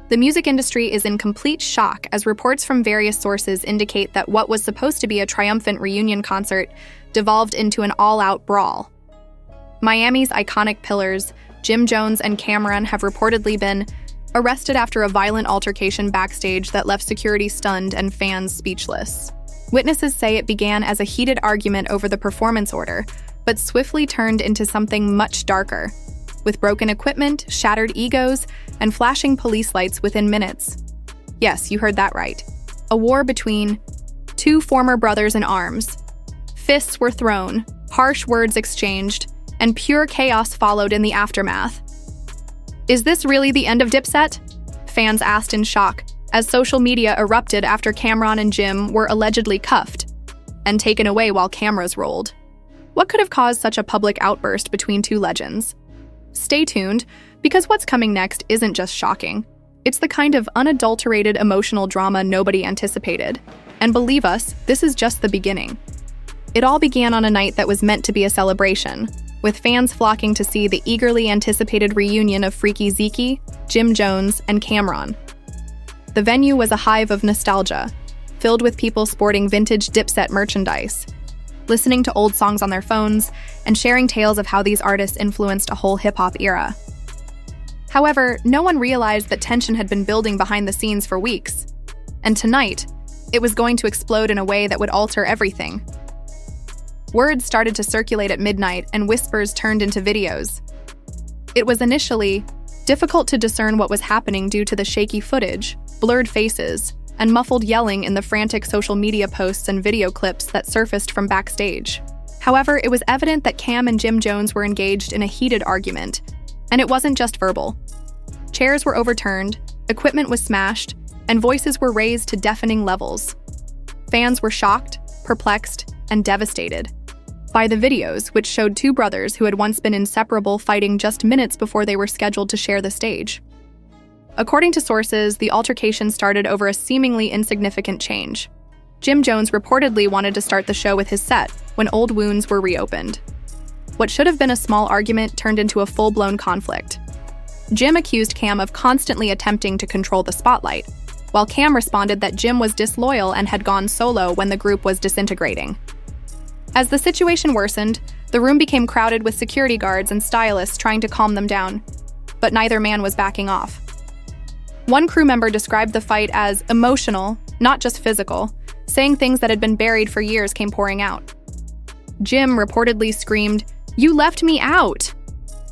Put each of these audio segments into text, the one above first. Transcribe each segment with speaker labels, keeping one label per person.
Speaker 1: The music industry is in complete shock as reports from various sources indicate that what was supposed to be a triumphant reunion concert devolved into an all-out brawl. Miami's iconic pillars, Jim Jones and Cameron, have reportedly been arrested after a violent altercation backstage that left security stunned and fans speechless. Witnesses say it began as a heated argument over the performance order, but swiftly turned into something much darker, with broken equipment, shattered egos, and flashing police lights within minutes. Yes, you heard that right. A war between two former brothers in arms. Fists were thrown, harsh words exchanged, and pure chaos followed in the aftermath. Is this really the end of Dipset? Fans asked in shock, as social media erupted after Cameron and Jim were allegedly cuffed and taken away while cameras rolled. What could have caused such a public outburst between two legends? Stay tuned, because what's coming next isn't just shocking. It's the kind of unadulterated emotional drama nobody anticipated. And believe us, this is just the beginning. It all began on a night that was meant to be a celebration, with fans flocking to see the eagerly anticipated reunion of Freaky Zeke, Jim Jones, and Cameron. The venue was a hive of nostalgia, filled with people sporting vintage Dipset merchandise, listening to old songs on their phones, and sharing tales of how these artists influenced a whole hip-hop era. However, no one realized that tension had been building behind the scenes for weeks. And tonight, it was going to explode in a way that would alter everything. Words started to circulate at midnight, and whispers turned into videos. It was initially difficult to discern what was happening due to the shaky footage, blurred faces, and muffled yelling in the frantic social media posts and video clips that surfaced from backstage. However, it was evident that Cam and Jim Jones were engaged in a heated argument, and it wasn't just verbal. Chairs were overturned, equipment was smashed, and voices were raised to deafening levels. Fans were shocked, perplexed, and devastated by the videos, which showed two brothers who had once been inseparable fighting just minutes before they were scheduled to share the stage. According to sources, the altercation started over a seemingly insignificant change. Jim Jones reportedly wanted to start the show with his set when old wounds were reopened. What should have been a small argument turned into a full-blown conflict. Jim accused Cam of constantly attempting to control the spotlight, while Cam responded that Jim was disloyal and had gone solo when the group was disintegrating. As the situation worsened, the room became crowded with security guards and stylists trying to calm them down, but neither man was backing off. One crew member described the fight as emotional, not just physical, saying things that had been buried for years came pouring out. Jim reportedly screamed, "You left me out!"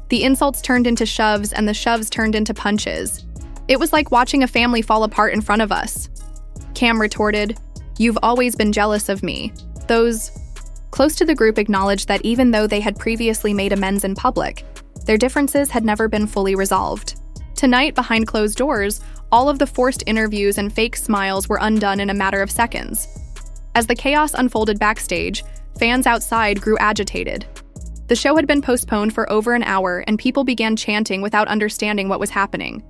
Speaker 1: The insults turned into shoves, and the shoves turned into punches. It was like watching a family fall apart in front of us. Cam retorted, "You've always been jealous of me." Those close to the group acknowledged that even though they had previously made amends in public, their differences had never been fully resolved. Tonight, behind closed doors, all of the forced interviews and fake smiles were undone in a matter of seconds. As the chaos unfolded backstage, fans outside grew agitated. The show had been postponed for over an hour, and people began chanting without understanding what was happening.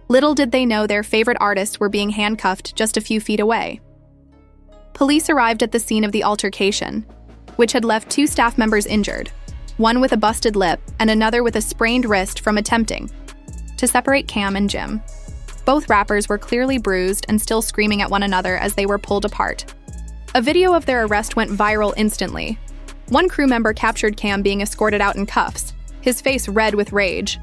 Speaker 1: Little did they know their favorite artists were being handcuffed just a few feet away. Police arrived at the scene of the altercation, which had left two staff members injured, one with a busted lip and another with a sprained wrist from attempting to separate Cam and Jim. Both rappers were clearly bruised and still screaming at one another as they were pulled apart. A video of their arrest went viral instantly. One crew member captured Cam being escorted out in cuffs, his face red with rage.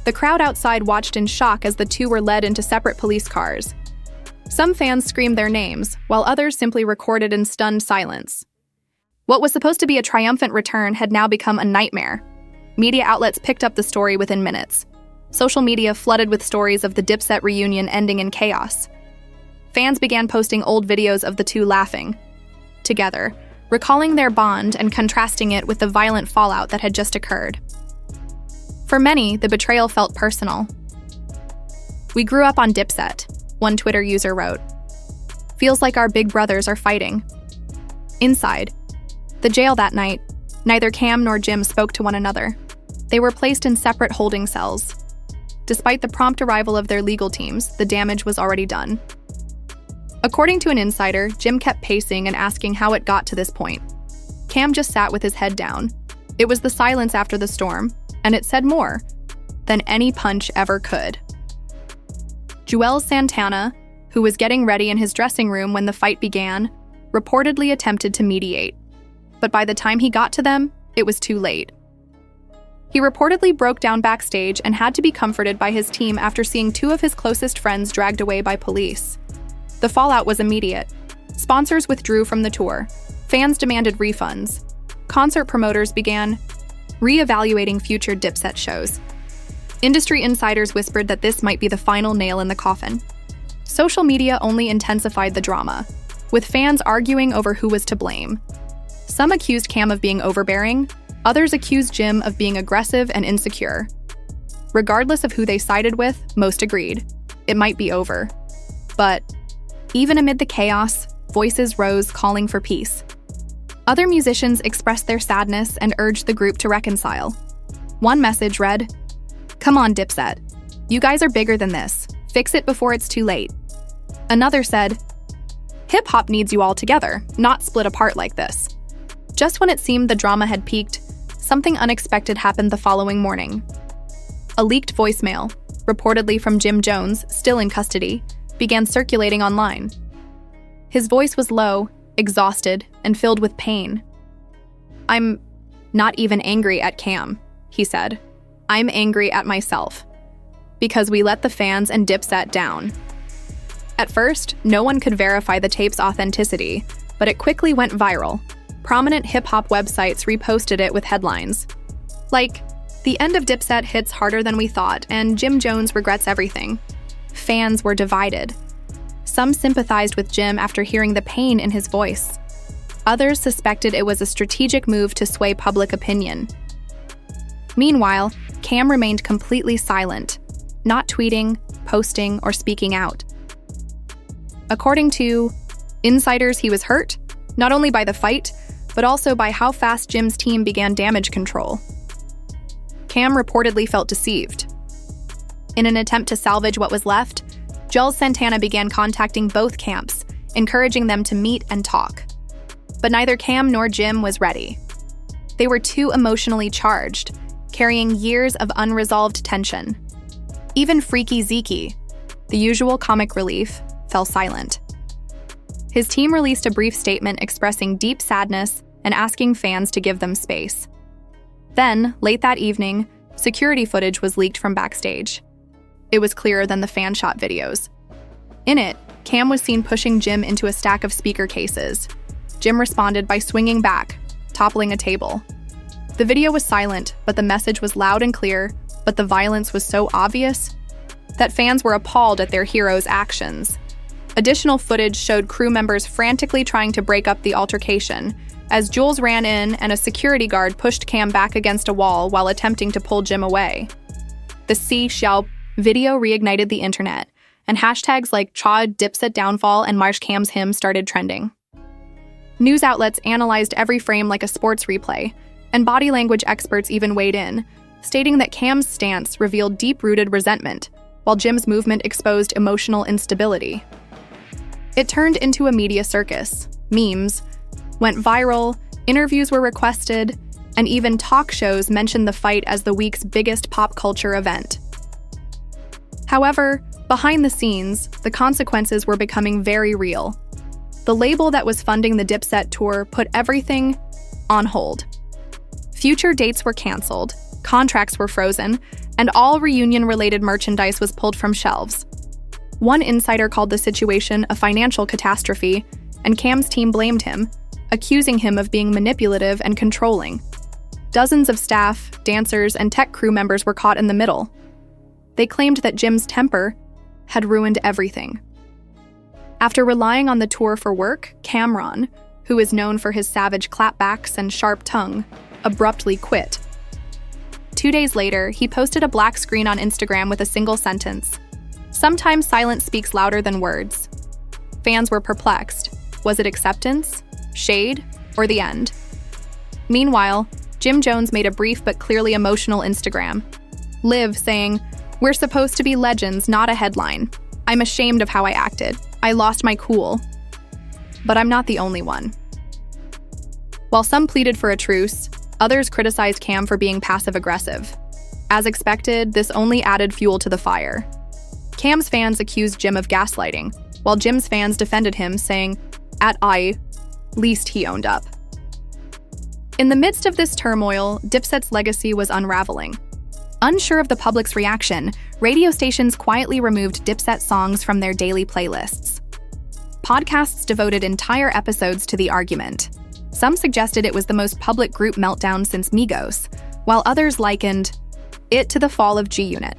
Speaker 1: The crowd outside watched in shock as the two were led into separate police cars. Some fans screamed their names, while others simply recorded in stunned silence. What was supposed to be a triumphant return had now become a nightmare. Media outlets picked up the story within minutes. Social media flooded with stories of the Dipset reunion ending in chaos. Fans began posting old videos of the two laughing together, recalling their bond and contrasting it with the violent fallout that had just occurred. For many, the betrayal felt personal. "We grew up on Dipset," one Twitter user wrote. "Feels like our big brothers are fighting." Inside the jail that night, neither Cam nor Jim spoke to one another. They were placed in separate holding cells. Despite the prompt arrival of their legal teams, the damage was already done. According to an insider, Jim kept pacing and asking how it got to this point. Cam just sat with his head down. It was the silence after the storm, and it said more than any punch ever could. Joel Santana, who was getting ready in his dressing room when the fight began, reportedly attempted to mediate. But by the time he got to them, it was too late. He reportedly broke down backstage and had to be comforted by his team after seeing two of his closest friends dragged away by police. The fallout was immediate. Sponsors withdrew from the tour. Fans demanded refunds. Concert promoters began re-evaluating future Dipset shows. Industry insiders whispered that this might be the final nail in the coffin. Social media only intensified the drama, with fans arguing over who was to blame. Some accused Cam of being overbearing, others accused Jim of being aggressive and insecure. Regardless of who they sided with, most agreed. It might be over. But even amid the chaos, voices rose calling for peace. Other musicians expressed their sadness and urged the group to reconcile. One message read, "Come on, Dipset. You guys are bigger than this. Fix it before it's too late." Another said, "Hip-hop needs you all together, not split apart like this." Just when it seemed the drama had peaked, something unexpected happened the following morning. A leaked voicemail, reportedly from Jim Jones, still in custody, began circulating online. His voice was low, exhausted, and filled with pain. "I'm not even angry at Cam," he said. "I'm angry at myself. Because we let the fans and Dipset down." At first, no one could verify the tape's authenticity, but it quickly went viral. Prominent hip-hop websites reposted it with headlines like, "The end of Dipset hits harder than we thought, and Jim Jones regrets everything." Fans were divided. Some sympathized with Jim after hearing the pain in his voice. Others suspected it was a strategic move to sway public opinion. Meanwhile, Cam remained completely silent, not tweeting, posting, or speaking out. According to insiders, he was hurt, not only by the fight, but also by how fast Jim's team began damage control. Cam reportedly felt deceived. In an attempt to salvage what was left, Joel Santana began contacting both camps, encouraging them to meet and talk. But neither Cam nor Jim was ready. They were too emotionally charged, carrying years of unresolved tension. Even Freaky Zeke, the usual comic relief, fell silent. His team released a brief statement expressing deep sadness and asking fans to give them space. Then, late that evening, security footage was leaked from Backstage. It was clearer than the fan shot videos. In it, Cam was seen pushing Jim into a stack of speaker cases. Jim responded by swinging back, toppling a table. The video was silent, but the message was loud and clear, but the violence was so obvious that fans were appalled at their hero's actions. Additional footage showed crew members frantically trying to break up the altercation, as Jules ran in and a security guard pushed Cam back against a wall while attempting to pull Jim away. The See Xiao video reignited the internet, and hashtags like Cha Dipset Downfall and Marsh Cam's Hymn started trending. News outlets analyzed every frame like a sports replay, and body language experts even weighed in, stating that Cam's stance revealed deep-rooted resentment, while Jim's movement exposed emotional instability. It turned into a media circus. Memes went viral, interviews were requested, and even talk shows mentioned the fight as the week's biggest pop culture event. However, behind the scenes, the consequences were becoming very real. The label that was funding the Dipset tour put everything on hold. Future dates were canceled, contracts were frozen, and all reunion-related merchandise was pulled from shelves. One insider called the situation a financial catastrophe, and Cam's team blamed him, accusing him of being manipulative and controlling. Dozens of staff, dancers, and tech crew members were caught in the middle. They claimed that Jim's temper had ruined everything. After relying on the tour for work, Cameron, who is known for his savage clapbacks and sharp tongue, abruptly quit. 2 days later, he posted a black screen on Instagram with a single sentence. "Sometimes silence speaks louder than words." Fans were perplexed. Was it acceptance, shade, or the end? Meanwhile, Jim Jones made a brief but clearly emotional Instagram. Live saying, "We're supposed to be legends, not a headline. I'm ashamed of how I acted. I lost my cool." But I'm not the only one. While some pleaded for a truce, others criticized Cam for being passive-aggressive. As expected, this only added fuel to the fire. Cam's fans accused Jim of gaslighting, while Jim's fans defended him, saying, at least he owned up. In the midst of this turmoil, Dipset's legacy was unraveling. Unsure of the public's reaction, radio stations quietly removed Dipset songs from their daily playlists. Podcasts devoted entire episodes to the argument. Some suggested it was the most public group meltdown since Migos, while others likened it to the fall of G-Unit.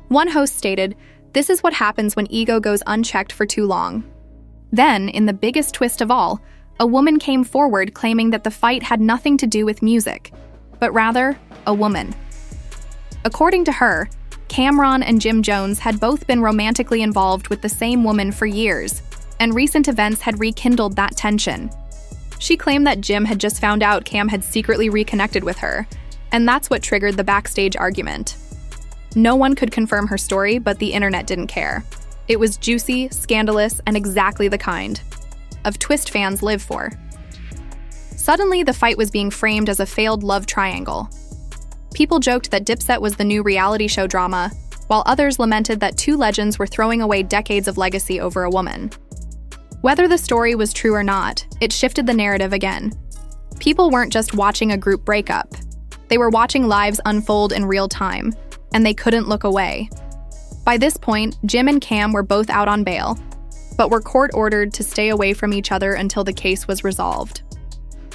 Speaker 1: One host stated, "This is what happens when ego goes unchecked for too long." Then, in the biggest twist of all, a woman came forward claiming that the fight had nothing to do with music, but rather a woman. According to her, Cameron and Jim Jones had both been romantically involved with the same woman for years, and recent events had rekindled that tension. She claimed that Jim had just found out Cam had secretly reconnected with her, and that's what triggered the Backstage argument. No one could confirm her story, but the internet didn't care. It was juicy, scandalous, and exactly the kind of twist fans live for. Suddenly, the fight was being framed as a failed love triangle. People joked that Dipset was the new reality show drama, while others lamented that two legends were throwing away decades of legacy over a woman. Whether the story was true or not, it shifted the narrative again. People weren't just watching a group breakup. They were watching lives unfold in real time, and they couldn't look away. By this point, Jim and Cam were both out on bail, but were court-ordered to stay away from each other until the case was resolved.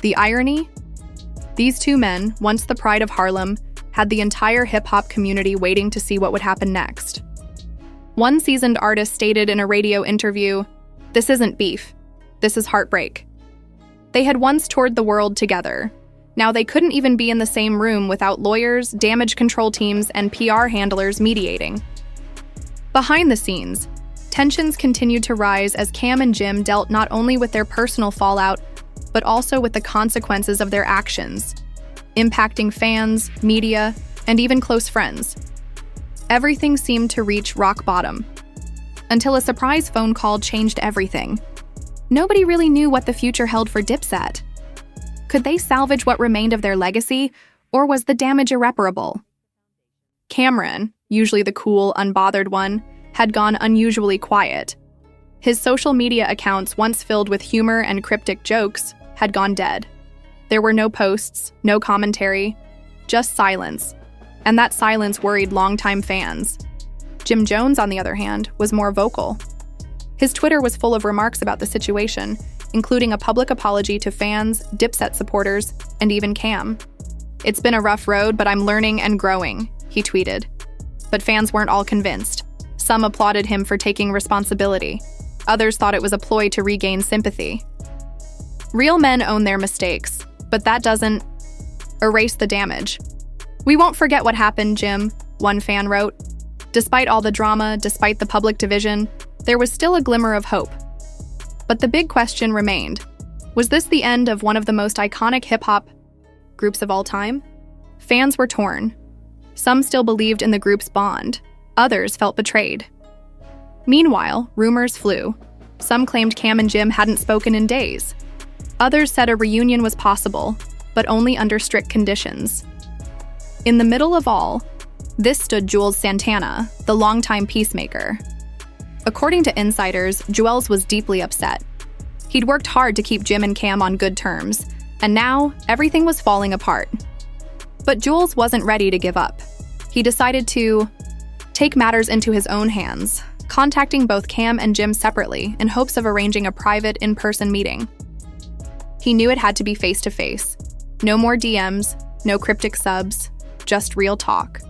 Speaker 1: The irony? These two men, once the pride of Harlem, had the entire hip-hop community waiting to see what would happen next. One seasoned artist stated in a radio interview, "This isn't beef. This is heartbreak." They had once toured the world together. Now they couldn't even be in the same room without lawyers, damage control teams, and PR handlers mediating. Behind the scenes, tensions continued to rise as Cam and Jim dealt not only with their personal fallout, but also with the consequences of their actions, impacting fans, media, and even close friends. Everything seemed to reach rock bottom, until a surprise phone call changed everything. Nobody really knew what the future held for Dipset. Could they salvage what remained of their legacy, or was the damage irreparable? Cameron, usually the cool, unbothered one, had gone unusually quiet. His social media accounts, once filled with humor and cryptic jokes, had gone dead. There were no posts, no commentary, just silence, and that silence worried longtime fans. Jim Jones, on the other hand, was more vocal. His Twitter was full of remarks about the situation, including a public apology to fans, Dipset supporters, and even Cam. "It's been a rough road, but I'm learning and growing," he tweeted. But fans weren't all convinced. Some applauded him for taking responsibility. Others thought it was a ploy to regain sympathy. Real men own their mistakes, but that doesn't erase the damage. "We won't forget what happened, Jim," one fan wrote. Despite all the drama, despite the public division, there was still a glimmer of hope. But the big question remained. Was this the end of one of the most iconic hip-hop groups of all time? Fans were torn. Some still believed in the group's bond. Others felt betrayed. Meanwhile, rumors flew. Some claimed Cam and Jim hadn't spoken in days. Others said a reunion was possible, but only under strict conditions. In the middle of all, this stood Juelz Santana, the longtime peacemaker. According to insiders, Juelz was deeply upset. He'd worked hard to keep Jim and Cam on good terms, and now everything was falling apart. But Juelz wasn't ready to give up. He decided to take matters into his own hands, contacting both Cam and Jim separately in hopes of arranging a private, in-person meeting. He knew it had to be face-to-face. No more DMs, no cryptic subs, just real talk.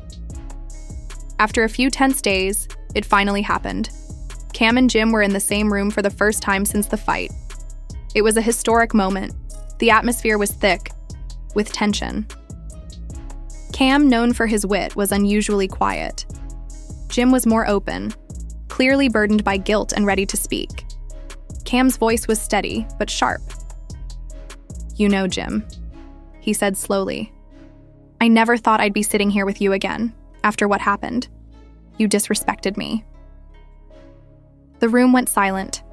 Speaker 1: After a few tense days, it finally happened. Cam and Jim were in the same room for the first time since the fight. It was a historic moment. The atmosphere was thick, with tension. Cam, known for his wit, was unusually quiet. Jim was more open, clearly burdened by guilt and ready to speak. Cam's voice was steady, but sharp. "You know, Jim," he said slowly. "I never thought I'd be sitting here with you again, after what happened. You disrespected me." The room went silent.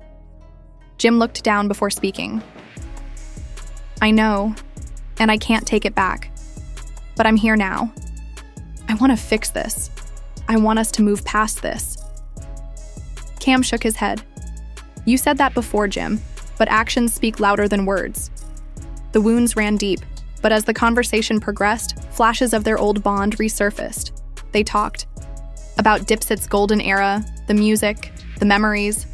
Speaker 1: Jim looked down before speaking. "I know, and I can't take it back. But I'm here now. I want to fix this. I want us to move past this. Cam shook his head. You said that before, Jim, but actions speak louder than words. The wounds ran deep, but as the conversation progressed, flashes of their old bond resurfaced. They talked about Dipset's golden era, the music, the memories.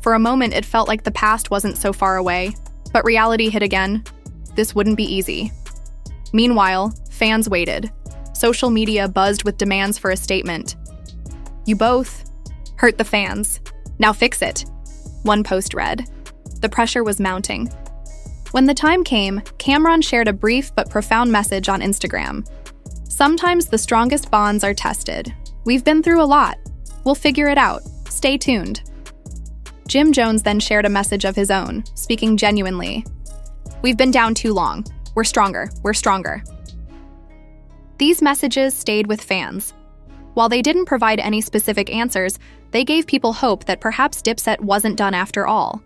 Speaker 1: For a moment, it felt like the past wasn't so far away, but reality hit again. This wouldn't be easy. Meanwhile, fans waited. Social media buzzed with demands for a statement. You both hurt the fans. Now fix it, one post read. The pressure was mounting. When the time came, Cameron shared a brief but profound message on Instagram. Sometimes the strongest bonds are tested. We've been through a lot. We'll figure it out. Stay tuned. Jim Jones then shared a message of his own, speaking genuinely. We've been down too long. We're stronger. We're stronger. These messages stayed with fans. While they didn't provide any specific answers, they gave people hope that perhaps Dipset wasn't done after all.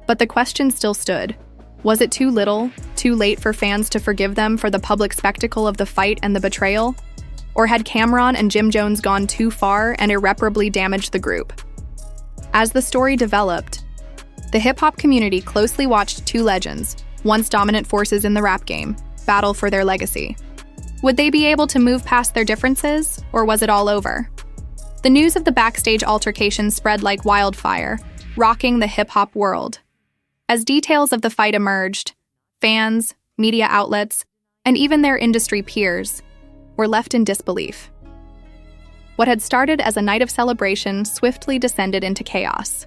Speaker 1: But the question still stood. Was it too little, too late for fans to forgive them for the public spectacle of the fight and the betrayal? Or had Cameron and Jim Jones gone too far and irreparably damaged the group? As the story developed, the hip-hop community closely watched two legends, once dominant forces in the rap game, battle for their legacy. Would they be able to move past their differences, or was it all over? The news of the Backstage altercation spread like wildfire, rocking the hip-hop world. As details of the fight emerged, fans, media outlets, and even their industry peers were left in disbelief. What had started as a night of celebration swiftly descended into chaos.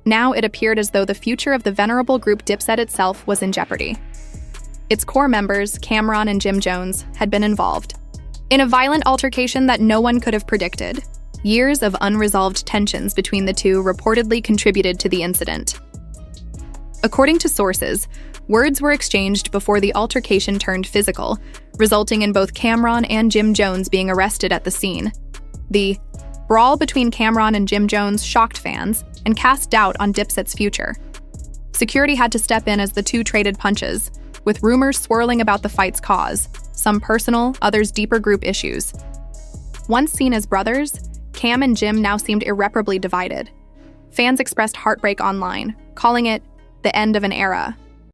Speaker 1: Now it appeared as though the future of the venerable group Dipset itself was in jeopardy. Its core members, Cameron and Jim Jones, had been involved in a violent altercation that no one could have predicted. Years of unresolved tensions between the two reportedly contributed to the incident. According to sources, words were exchanged before the altercation turned physical, resulting in both Cameron and Jim Jones being arrested at the scene. The brawl between Cameron and Jim Jones shocked fans and cast doubt on Dipset's future. Security had to step in as the two traded punches, with rumors swirling about the fight's cause, some personal, others deeper group issues. Once seen as brothers, Cam and Jim now seemed irreparably divided. Fans expressed heartbreak online, calling it the end of an era.